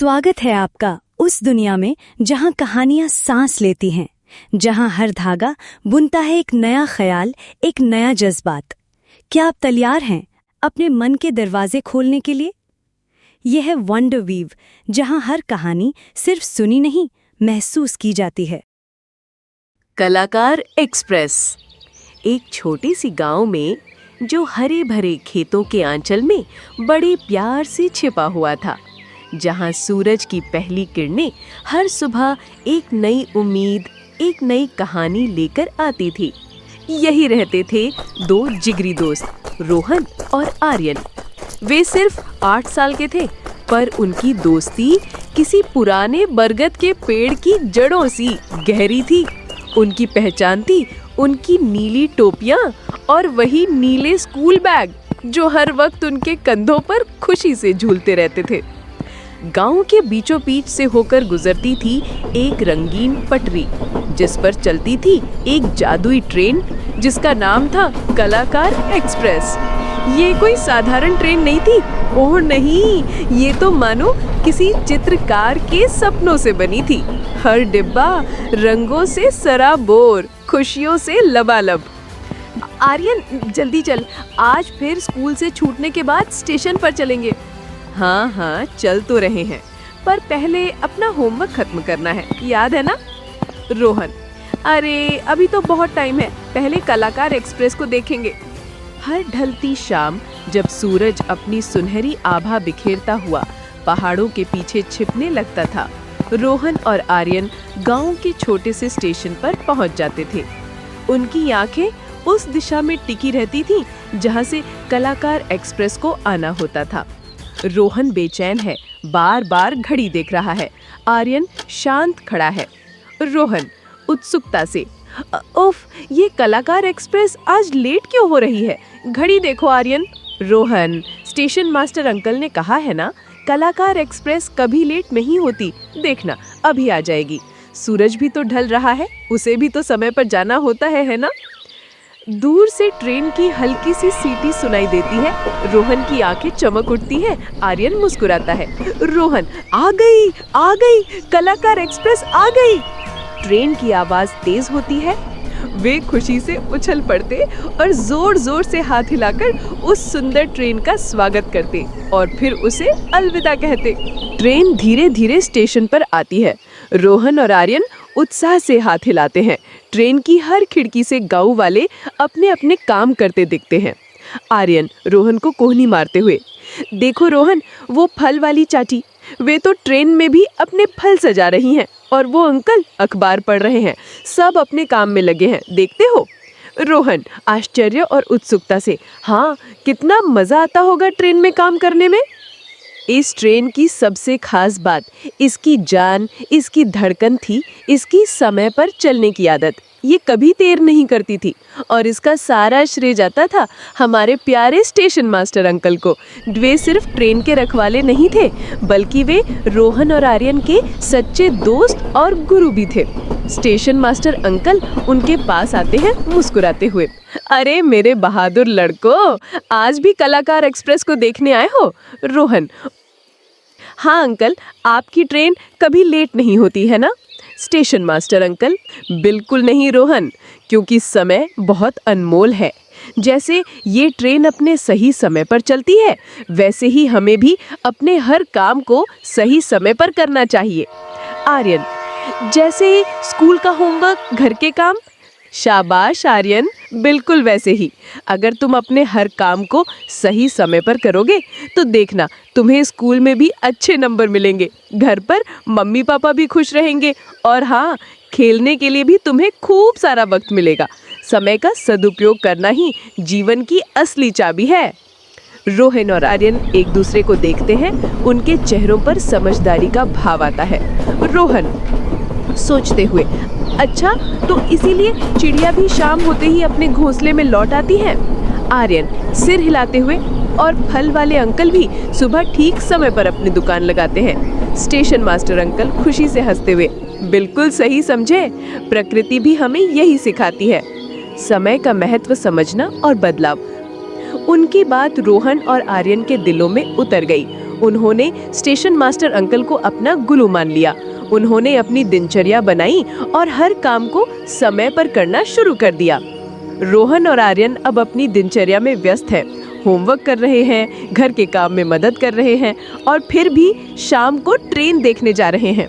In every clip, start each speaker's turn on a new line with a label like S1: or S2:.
S1: स्वागत है आपका उस दुनिया में जहां कहानियां सांस लेती हैं, जहां हर धागा बुनता है एक नया ख्याल, एक नया जज्बात। क्या आप तैयार हैं अपने मन के दरवाजे खोलने के लिए? यह है वंडर वीव, जहां हर कहानी सिर्फ सुनी नहीं, महसूस की जाती है।
S2: कलाकार एक्सप्रेस। एक छोटी सी गांव में, जो हरे भरे खेतों के आंचल में बड़े प्यार से छिपा हुआ था, जहां सूरज की पहली किरणें हर सुबह एक नई उम्मीद, एक नई कहानी लेकर आती थी। यही रहते थे दो जिगरी दोस्त, रोहन और आर्यन। वे सिर्फ 8 साल के थे, पर उनकी दोस्ती किसी पुराने बरगद के पेड़ की जड़ों सी गहरी थी। उनकी पहचान थी उनकी नीली टोपियां और वही नीले स्कूल बैग जो हर वक्त उनके कंधों पर खुशी से झूलते रहते थे। गांव के बीचों बीच से होकर गुजरती थी एक रंगीन पटरी, जिस पर चलती थी एक जादुई ट्रेन जिसका नाम था कलाकार एक्सप्रेस। ये कोई साधारण ट्रेन नहीं थी, ओह नहीं, ये तो मानो किसी चित्रकार के सपनों से बनी थी। हर डिब्बा रंगों से सराबोर, खुशियों से लबालब। आर्यन जल्दी चल, आज फिर स्कूल से छूटने के बाद स्टेशन पर चलेंगे। हाँ, चल तो रहे हैं, पर पहले अपना होमवर्क खत्म करना है, याद है ना? रोहन, अरे अभी तो बहुत टाइम है, पहले कलाकार एक्सप्रेस को देखेंगे। हर ढलती शाम जब सूरज अपनी सुनहरी आभा बिखेरता हुआ पहाड़ों के पीछे छिपने लगता था, रोहन और आर्यन गांव के छोटे से स्टेशन पर पहुंच जाते थे। उनकी आंखें उस दिशा में टिकी रहती थीं जहां से कलाकार एक्सप्रेस को आना होता था। रोहन बेचैन है, बार बार घड़ी देख रहा है। आर्यन शांत खड़ा है। रोहन उत्सुकता से, उफ, ये कलाकार एक्सप्रेस आज लेट क्यों हो रही है? घड़ी देखो Aryan. Rohan, station master uncle ने कहा है ना, कलाकार एक्सप्रेस कभी लेट नहीं होती, देखना अभी आ जाएगी। सूरज भी तो ढल रहा है, उसे भी तो समय पर जाना होता है ना? दूर से ट्रेन की हल्की सी सीटी सुनाई देती है। रोहन की आंखें चमक उठती हैं। आर्यन मुस्कुराता है। रोहन, आ गई, कलाकार एक्सप्रेस आ गई। ट्रेन की आवाज तेज होती है। वे खुशी से उछल पड़ते और जोर जोर से हाथ हिलाकर उस सुंदर ट्रेन का स्वागत करते और फिर उसे अलविदा कहते। ट्रेन धीरे धीरे स्टेशन पर आती है। रोहन और आर्यन उत्साह से हाथ हिलाते हैं। ट्रेन की हर खिड़की से गांव वाले अपने अपने काम करते दिखते हैं। आर्यन रोहन को कोहनी मारते हुए, देखो रोहन, वो फल वाली चाची, वे तो ट्रेन में भी अपने फल सजा रही हैं, और वो अंकल अखबार पढ़ रहे हैं। सब अपने काम में लगे हैं, देखते हो? रोहन आश्चर्य और उत्सुकता से, हाँ, कितना मजा आता होगा ट्रेन में काम करने में। इस ट्रेन की सबसे खास बात इसकी जान, इसकी धड़कन थी, इसकी समय पर चलने की आदत। ये कभी देर नहीं करती थी और इसका सारा श्रेय जाता था हमारे प्यारे स्टेशन मास्टर अंकल को। वे सिर्फ ट्रेन के रखवाले नहीं थे, बल्कि वे रोहन और आर्यन के सच्चे दोस्त और गुरु भी थे। स्टेशन मास्टर अंकल उनके पास आते हैं मुस्कुराते हुए, अरे मेरे बहादुर लड़कों, आज भी कलाकार एक्सप्रेस को देखने आए हो? रोहन, हाँ अंकल, आपकी ट्रेन कभी लेट नहीं होती है ना? स्टेशन मास्टर अंकल, बिल्कुल नहीं रोहन, क्योंकि समय बहुत अनमोल है। जैसे ये ट्रेन अपने सही समय पर चलती है, वैसे ही हमें भी अपने हर काम को सही समय पर करना चाहिए। आर्यन, जैसे स्कूल का होमवर्क, घर के काम। शाबाश आर्यन, बिल्कुल वैसे ही। अगर तुम अपने हर काम को सही समय पर करोगे तो देखना, तुम्हें स्कूल में भी अच्छे नंबर मिलेंगे, घर पर मम्मी पापा भी खुश रहेंगे, और हाँ, खेलने के लिए भी तुम्हें खूब सारा वक्त मिलेगा। समय का सदुपयोग करना ही जीवन की असली चाबी है। रोहन और आर्यन एक दूसरे को देखते हैं। उनके चेहरों पर समझदारी का भाव आता है। रोहन सोचते हुए, अच्छा, तो इसीलिए चिड़िया भी शाम होते ही अपने घोंसले में लौट आती हैं? आर्यन सिर हिलाते हुए, और फल वाले अंकल भी सुबह ठीक समय पर अपनी दुकान लगाते हैं। स्टेशन मास्टर अंकल खुशी से हंसते हुए, बिल्कुल सही समझे, प्रकृति भी हमें यही सिखाती है, समय का महत्व समझना और बदलाव। उनकी बात रोहन और आर्यन के दिलों में उतर गई। उन्होंने स्टेशन मास्टर अंकल को अपना गुरु मान लिया। उन्होंने अपनी दिनचर्या बनाई और हर काम को समय पर करना शुरू कर दिया। रोहन और आर्यन अब अपनी दिनचर्या में व्यस्त हैं, होमवर्क कर रहे हैं, घर के काम में मदद कर रहे हैं और फिर भी शाम को ट्रेन देखने जा रहे हैं।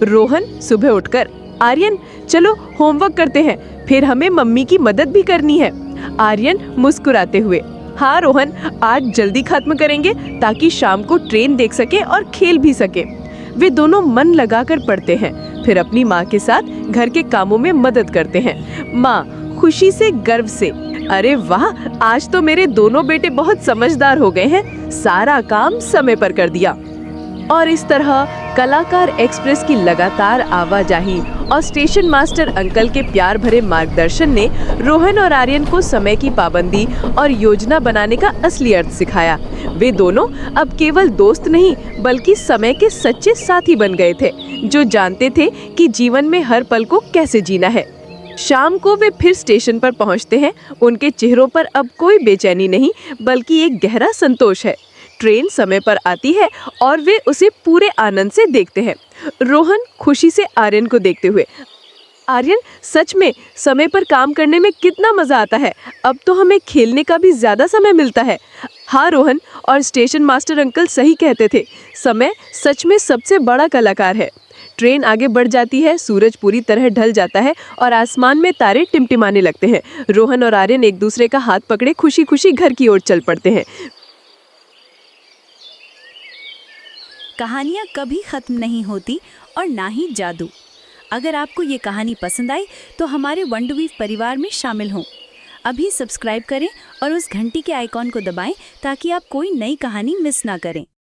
S2: रोहन सुबह उठकर, आर्यन चलो होमवर्क करते हैं, फिर हमें मम्मी की मदद भी करनी है। आर्यन मुस्कुराते हुए, हाँ रोहन, आज जल्दी खत्म करेंगे ताकि शाम को ट्रेन देख सके और खेल भी सके। वे दोनों मन लगाकर पढ़ते हैं, फिर अपनी माँ के साथ घर के कामों में मदद करते हैं। माँ खुशी से, गर्व से, अरे वाह, आज तो मेरे दोनों बेटे बहुत समझदार हो गए हैं, सारा काम समय पर कर दिया। और इस तरह कलाकार एक्सप्रेस की लगातार आवाजाही और स्टेशन मास्टर अंकल के प्यार भरे मार्गदर्शन ने रोहन और आर्यन को समय की पाबंदी और योजना बनाने का असली अर्थ सिखाया। वे दोनों अब केवल दोस्त नहीं बल्कि समय के सच्चे साथी बन गए थे, जो जानते थे कि जीवन में हर पल को कैसे जीना है। शाम को वे फिर स्टेशन पर पहुंचते हैं। उनके चेहरों पर अब कोई बेचैनी नहीं बल्कि एक गहरा संतोष है। ट्रेन समय पर आती है और वे उसे पूरे आनंद से देखते हैं। रोहन खुशी से आर्यन को देखते हुए, आर्यन सच में समय पर काम करने में कितना मजा आता है, अब तो हमें खेलने का भी ज्यादा समय मिलता है। हाँ रोहन, और स्टेशन मास्टर अंकल सही कहते थे, समय सच में सबसे बड़ा कलाकार है। ट्रेन आगे बढ़ जाती है, सूरज पूरी तरह ढल जाता है और आसमान में तारे टिमटिमाने लगते हैं। रोहन और आर्यन एक दूसरे का हाथ पकड़े खुशी खुशी घर की ओर चल पड़ते हैं।
S1: कहानियाँ कभी ख़त्म नहीं होती और ना ही जादू। अगर आपको ये कहानी पसंद आई तो हमारे वंडरवीव परिवार में शामिल हों। अभी सब्सक्राइब करें और उस घंटी के आइकॉन को दबाएं ताकि आप कोई नई कहानी मिस ना करें।